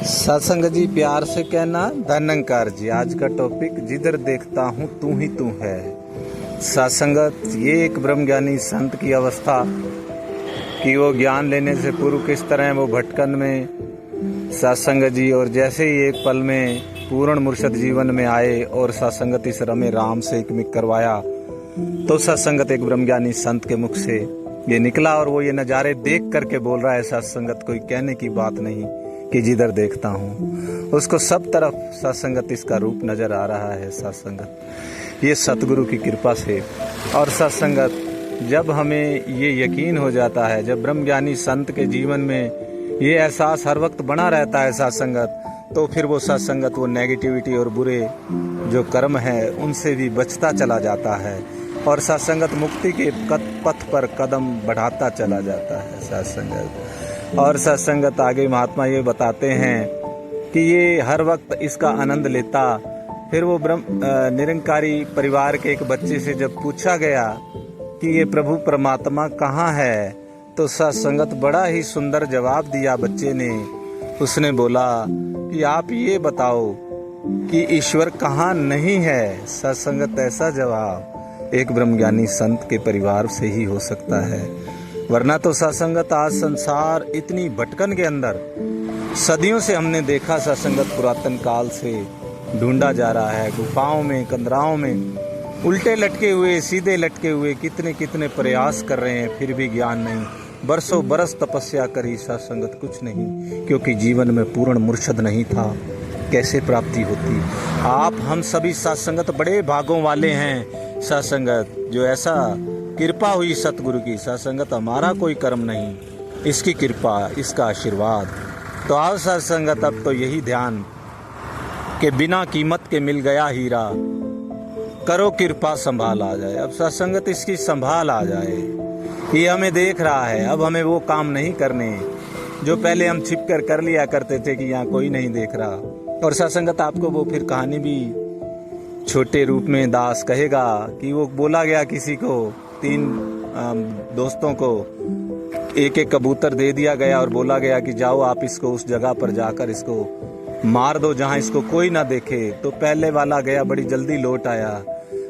सत्संग जी, प्यार से कहना धनंकार जी। आज का टॉपिक जिधर देखता हूँ तू ही तू है। सत्संगत ये एक ब्रह्मज्ञानी संत की अवस्था कि वो ज्ञान लेने से पूर्व किस तरह वो भटकन में सत्संग जी, और जैसे ही एक पल में पूर्ण मुर्शद जीवन में आए और सत्संगत इस रमे राम से एक मिक करवाया, तो सत्संगत एक ब्रह्मज्ञानी संत के मुख से ये निकला और वो ये नज़ारे देख करके बोल रहा है। सत्संगत कोई कहने की बात नहीं कि जिधर देखता हूँ उसको सब तरफ सत्संगत इसका रूप नजर आ रहा है। सत्संगत ये सतगुरु की कृपा से, और सत्संगत जब हमें ये यकीन हो जाता है, जब ब्रह्मज्ञानी संत के जीवन में ये एहसास हर वक्त बना रहता है सत्संगत, तो फिर वो सत्संगत वो नेगेटिविटी और बुरे जो कर्म है उनसे भी बचता चला जाता है और सत्संगत मुक्ति के पथ पर कदम बढ़ाता चला जाता है सत्संगत। और सत्संगत आगे महात्मा ये बताते हैं कि ये हर वक्त इसका आनंद लेता। फिर वो निरंकारी परिवार के एक बच्चे से जब पूछा गया कि ये प्रभु परमात्मा कहाँ है, तो सत्संगत बड़ा ही सुंदर जवाब दिया बच्चे ने। उसने बोला कि आप ये बताओ कि ईश्वर कहाँ नहीं है। सत्संगत ऐसा जवाब एक ब्रह्मज्ञानी संत के परिवार से ही हो सकता है, वरना तो सत्संगत आज संसार इतनी भटकन के अंदर सदियों से हमने देखा, सत्संगत पुरातन काल से ढूंढा जा रहा है। गुफाओं में, कंदराओं में उल्टे लटके हुए, सीधे लटके हुए कितने कितने प्रयास कर रहे हैं, फिर भी ज्ञान नहीं। बरसों बरस तपस्या करी, सत्संगत कुछ नहीं, क्योंकि जीवन में पूर्ण मुर्शद नहीं था। कैसे प्राप्ति होती? आप हम सभी सत्संगत बड़े भागों वाले हैं। सत्संगत जो ऐसा कृपा हुई सतगुरु की, सत्संगत हमारा कोई कर्म नहीं, इसकी कृपा, इसका आशीर्वाद। तो आओ सत्संगत, अब तो यही ध्यान कि बिना कीमत के मिल गया हीरा, करो कृपा संभाल आ जाए। अब सत्संगत इसकी संभाल आ जाए, ये हमें देख रहा है। अब हमें वो काम नहीं करने जो पहले हम छिप कर लिया करते थे कि यहाँ कोई नहीं देख रहा। और सत्संगत आपको वो फिर कहानी भी छोटे रूप में दास कहेगा कि वो बोला गया किसी को, 3 दोस्तों को एक एक कबूतर दे दिया गया और बोला गया कि जाओ आप इसको उस जगह पर जाकर इसको मार दो जहां इसको कोई ना देखे। तो पहले वाला गया, बड़ी जल्दी लौट आया,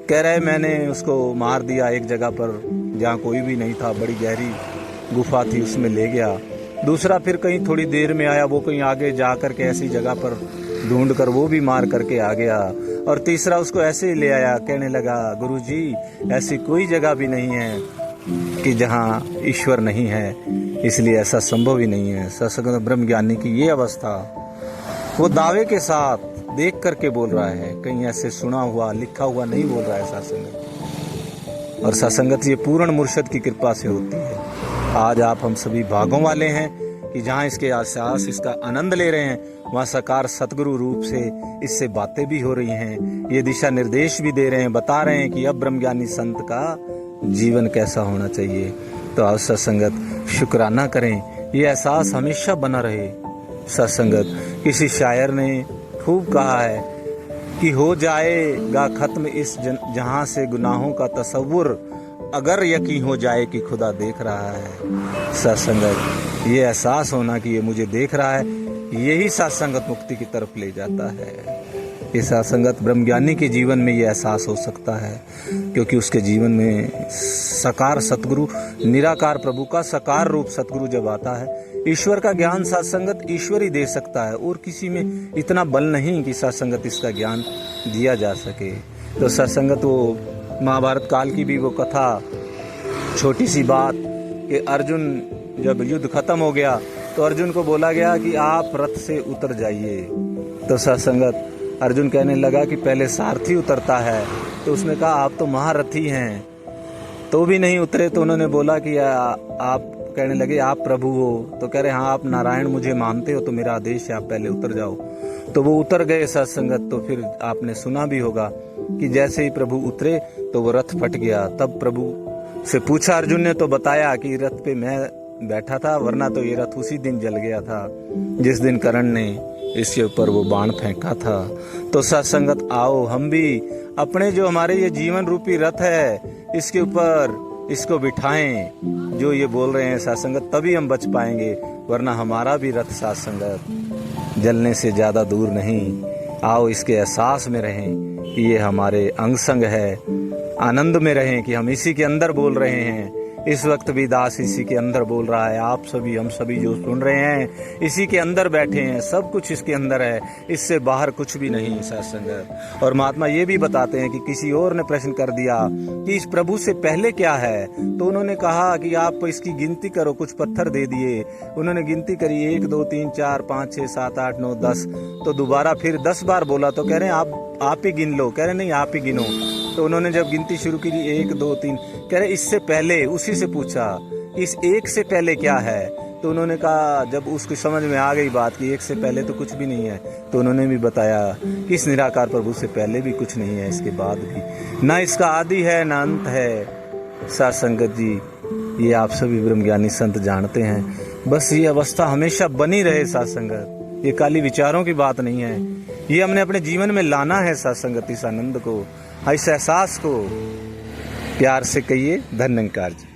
कह रहे मैंने उसको मार दिया एक जगह पर जहां कोई भी नहीं था, बड़ी गहरी गुफा थी, उसमें ले गया। दूसरा फिर कहीं थोड़ी देर में आया, वो कहीं आगे जा कर के ऐसी जगह पर ढूंढ कर वो भी मार करके आ गया। और तीसरा उसको ऐसे ही ले आया, कहने लगा गुरुजी ऐसी कोई जगह भी नहीं है कि जहाँ ईश्वर नहीं है, इसलिए ऐसा संभव ही नहीं है। सत्संगत ब्रह्मज्ञानी की ये अवस्था वो दावे के साथ देख करके बोल रहा है, कहीं ऐसे सुना हुआ लिखा हुआ नहीं बोल रहा है सत्संगत। और सत्संगत ये पूर्ण मुर्शद की कृपा से होती है। आज आप हम सभी भागों वाले हैं कि जहाँ इसके एहसास, इसका आनंद ले रहे हैं, वहाँ साकार सतगुरु रूप से इससे बातें भी हो रही हैं, ये दिशा निर्देश भी दे रहे हैं, बता रहे हैं कि अब ब्रह्मज्ञानी संत का जीवन कैसा होना चाहिए। तो आज सत्संगत शुक्राना करें, ये एहसास हमेशा बना रहे। सत्संगत किसी शायर ने खूब कहा है कि हो जाएगा खत्म इस जहां से गुनाहों का तसव्वुर, अगर यकीन हो जाए कि खुदा देख रहा है। सत्संगत ये एहसास होना कि ये मुझे देख रहा है, यही सत्संगत मुक्ति की तरफ ले जाता है। ये सत्संगत ब्रह्मज्ञानी के जीवन में ये एहसास हो सकता है, क्योंकि उसके जीवन में साकार सतगुरु, निराकार प्रभु का साकार रूप सतगुरु जब आता है, ईश्वर का ज्ञान सत्संगत ईश्वर ही दे सकता है, और किसी में इतना बल नहीं कि सत्संगत इसका ज्ञान दिया जा सके। तो सत्संगत वो महाभारत काल की भी वो कथा, छोटी सी बात कि अर्जुन जब युद्ध खत्म हो गया तो अर्जुन को बोला गया कि आप रथ से उतर जाइए। तो सत्संगत अर्जुन कहने लगा कि पहले सारथी उतरता है, तो उसने कहा आप तो महारथी हैं, तो भी नहीं उतरे। तो उन्होंने बोला कि आप, कहने लगे आप प्रभु हो, तो कह रहे हाँ आप नारायण मुझे मानते हो, तो मेरा आदेश है आप पहले उतर जाओ। तो वो उतर गए सत्संगत। तो फिर आपने सुना भी होगा कि जैसे ही प्रभु उतरे तो वो रथ फट गया। तब प्रभु से पूछा अर्जुन ने, तो बताया कि रथ पे मैं बैठा था, वरना तो ये रथ उसी दिन जल गया था जिस दिन कर्ण ने इसके ऊपर वो बाण फेंका था। तो सत्संगत आओ हम भी अपने जो हमारे ये जीवन रूपी रथ है, इसके ऊपर इसको बिठाएं जो ये बोल रहे हैं साथ संगत, तभी हम बच पाएंगे, वरना हमारा भी रथ साथ संगत जलने से ज़्यादा दूर नहीं। आओ इसके एहसास में रहें कि ये हमारे अंग संग है, आनंद में रहें कि हम इसी के अंदर बोल रहे हैं। इस वक्त भी दास इसी के अंदर बोल रहा है, आप सभी हम सभी जो सुन रहे हैं इसी के अंदर बैठे हैं, सब कुछ इसके अंदर है, इससे बाहर कुछ भी नहीं सत्संग। और महात्मा ये भी बताते हैं कि किसी और ने प्रश्न कर दिया कि इस प्रभु से पहले क्या है, तो उन्होंने कहा कि आप इसकी गिनती करो, कुछ पत्थर दे दिए। उन्होंने गिनती करी 1 2 3 4 5 6 7 8 9 10, तो दोबारा फिर 10 बार बोला, तो कह रहे हैं आप ही गिन लो, कह रहे नहीं आप ही गिनो। तो उन्होंने जब गिनती शुरू की 1 2 3, कह रहे इससे पहले, उसी से पूछा इस एक से पहले क्या है, तो उन्होंने कहा, जब उसकी समझ में आ गई बात कि एक से पहले तो कुछ भी नहीं है, तो उन्होंने भी बताया कि इस निराकार प्रभु से पहले भी कुछ नहीं है, इसके बाद भी ना इसका आदि है ना अंत है। साथ संगत जी, ये आप सभी ब्रह्मज्ञानी संत जानते हैं, बस ये अवस्था हमेशा बनी रहे साथ संगत, ये काली विचारों की बात नहीं है, ये हमने अपने जीवन में लाना है साथ संगत। इस आनंद को, इस एहसास को प्यार से कहिए धन्यकार जी।